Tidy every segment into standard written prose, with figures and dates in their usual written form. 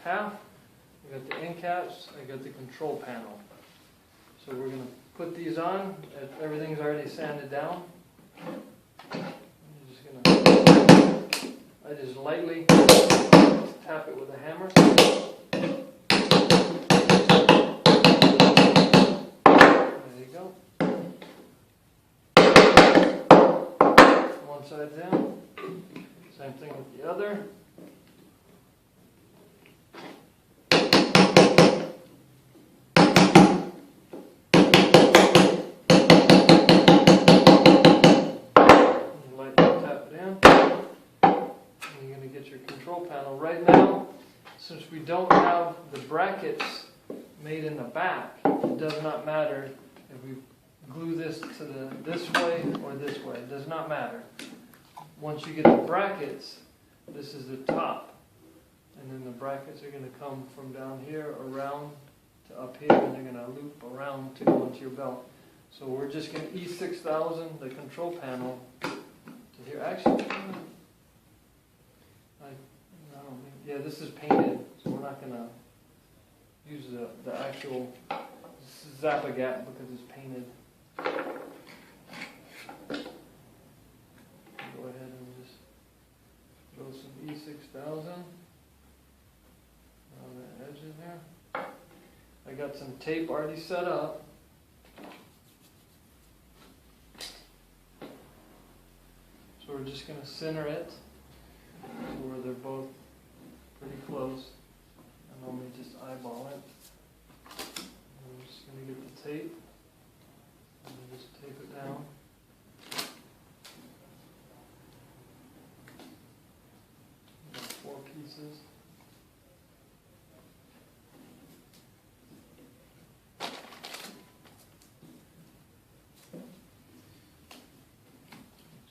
half, I got the end caps, I got the control panel. So we're going to put these on. Everything's already sanded down. I just lightly tap it with a hammer. There you go. One side down. Same thing with the other. Your control panel. Right now, since we don't have the brackets made in the back, it does not matter if we glue this to this way or this way. It does not matter. Once you get the brackets, this is the top, and then the brackets are going to come from down here around to up here, and they're going to loop around to go into your belt. So we're just going to E6000 the control panel to here. Actually, yeah, this is painted, so we're not going to use the actual Zap-A-Gap because it's painted. Go ahead and just throw some E6000 on the edge in there. I got some tape already set up. So we're just going to center it to where they're both pretty close. I normally just eyeball it. I'm just going to get the tape and just tape it down. Got 4 pieces.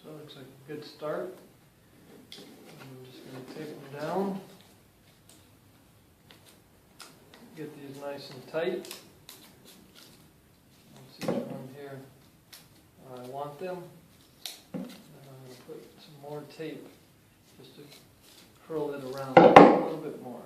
So it looks like a good start. I'm just going to tape them down. Get these nice and tight. Let's see which one here I want them. And I'm going to put some more tape just to curl it around a little bit more.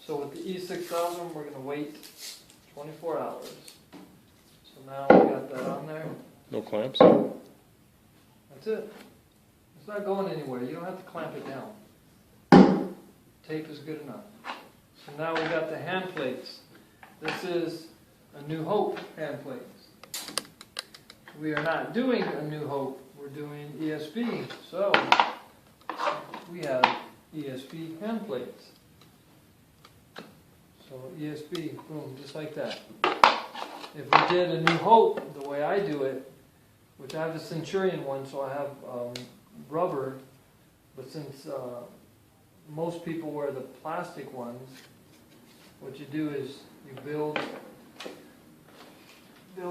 So with the E6000, we're going to wait 24 hours. So now we got that on there. No clamps? That's it. It's not going anywhere. You don't have to clamp it down. Tape is good enough. So now we got the hand plates. This is a New Hope hand plates. We are not doing a New Hope. We're doing ESB. So we have ESB hand plates. So ESB, boom, just like that. If we did a New Hope, the way I do it, which I have a Centurion one, so I have rubber, but since most people wear the plastic ones, what you do is you build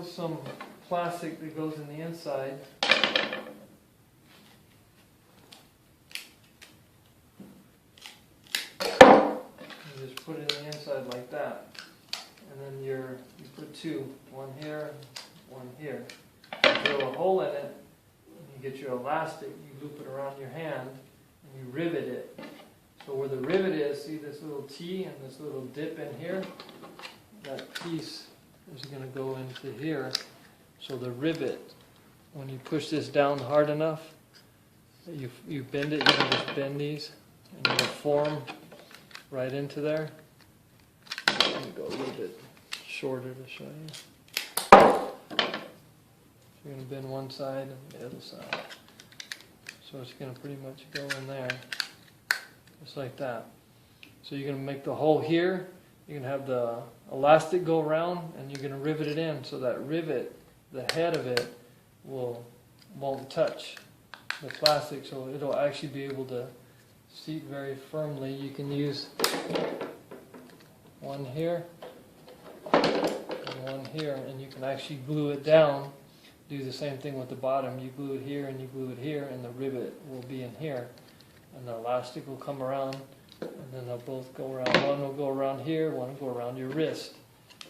some plastic that goes in the inside. Just put it in the inside like that, and then you put 2, one here, one here. You drill a hole in it, and you get your elastic, you loop it around your hand, and you rivet it. So where the rivet is, see this little T and this little dip in here? That piece is going to go into here. So the rivet, when you push this down hard enough, you bend it, you can just bend these, and it'll form right into there. Let me go a little bit shorter to show you. So you're going to bend one side and the other side. So it's going to pretty much go in there, just like that. So you're going to make the hole here. You're going to have the elastic go around, and you're going to rivet it in. So that rivet, the head of it, won't touch the plastic. So it'll actually be able to seat very firmly. You can use one here and one here, and you can actually glue it down. Do the same thing with the bottom. You glue it here and you glue it here, and the rivet will be in here. and the elastic will come around, and then they'll both go around. One will go around here, one will go around your wrist.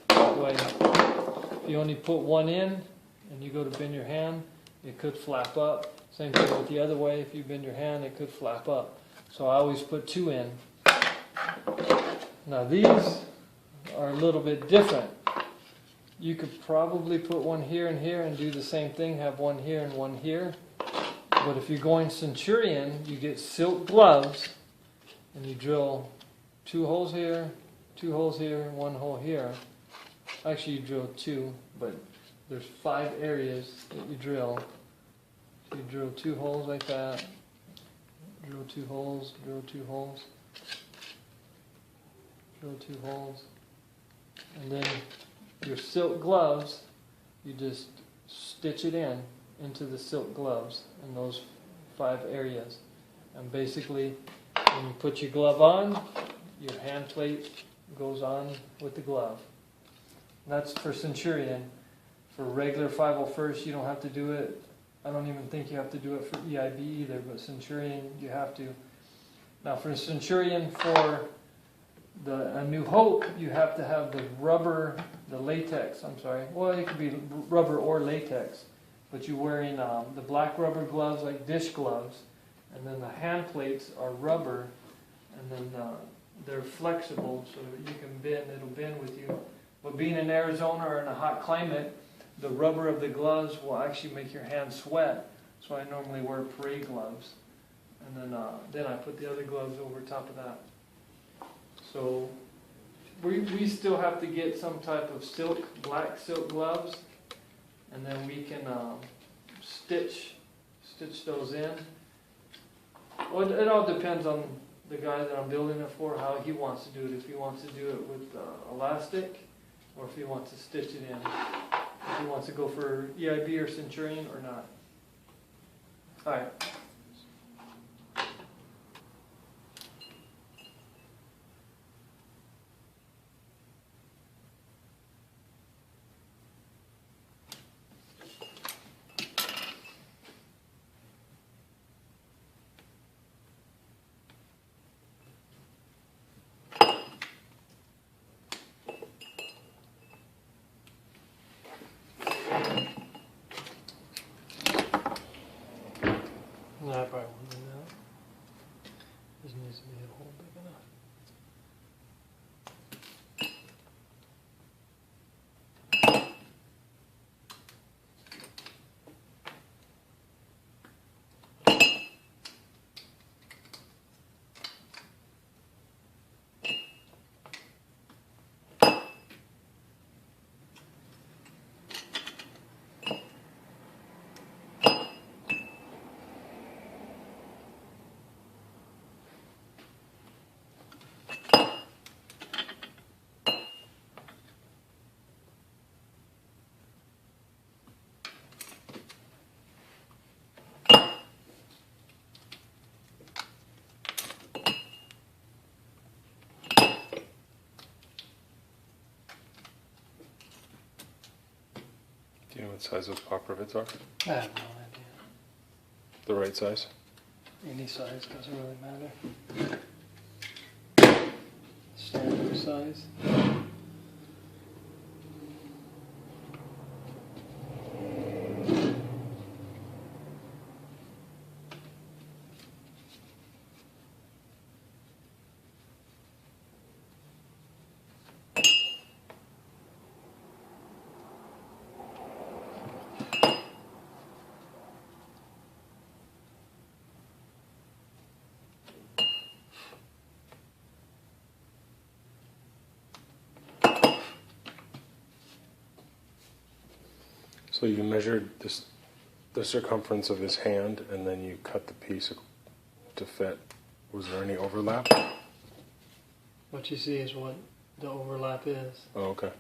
That way, if you only put one in, and you go to bend your hand, it could flap up. Same thing with the other way, if you bend your hand, it could flap up. So I always put two in. Now these are a little bit different. You could probably put one here and here and do the same thing, have one here and one here. But if you're going Centurion, you get silk gloves, and you drill 2 holes here, 2 holes here, 1 hole here. Actually you drill 2, but there's 5 areas that you drill. So you drill 2 holes like that, drill 2 holes, drill 2 holes, drill 2 holes, and then your silk gloves, you just stitch it into the silk gloves in those 5 areas. And basically, when you put your glove on, your hand plate goes on with the glove. That's for Centurion. For regular 501st, you don't have to do it. I don't even think you have to do it for EIB either, but Centurion, you have to. Now for Centurion, for a New Hope, you have to have the rubber, the latex, I'm sorry. Well, it could be rubber or latex, but you're wearing the black rubber gloves like dish gloves, and then the hand plates are rubber, and then they're flexible so that you can bend, it'll bend with you. But being in Arizona or in a hot climate, the rubber of the gloves will actually make your hands sweat, so I normally wear parade gloves, and then I put the other gloves over top of that. So we still have to get some type of black silk gloves, and then we can stitch those in. Well, it all depends on the guy that I'm building it for, how he wants to do it. If he wants to do it with elastic, or if he wants to stitch it in. If he wants to go for EIB or Centurion or not. All right. No, I probably won't do that. This needs to be a hole big enough. Do you know what size those pop rivets are? I have no idea. The right size? Any size doesn't really matter. Standard size. So you measured the circumference of his hand, and then you cut the piece to fit. Was there any overlap? What you see is what the overlap is. Oh, okay.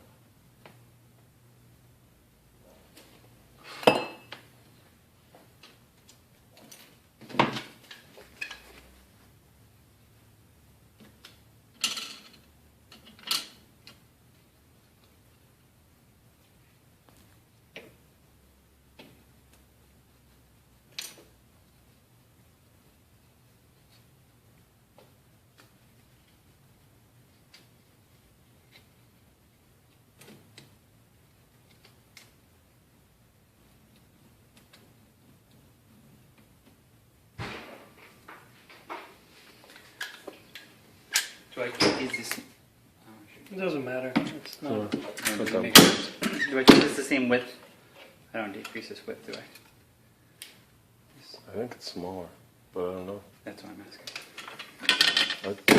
Do I keep these the same? It doesn't matter. It's not. Yeah. Does Put it them- make sense? Do I keep this the same width? I don't decrease this width, do I? I think it's smaller, but I don't know. That's what I'm asking.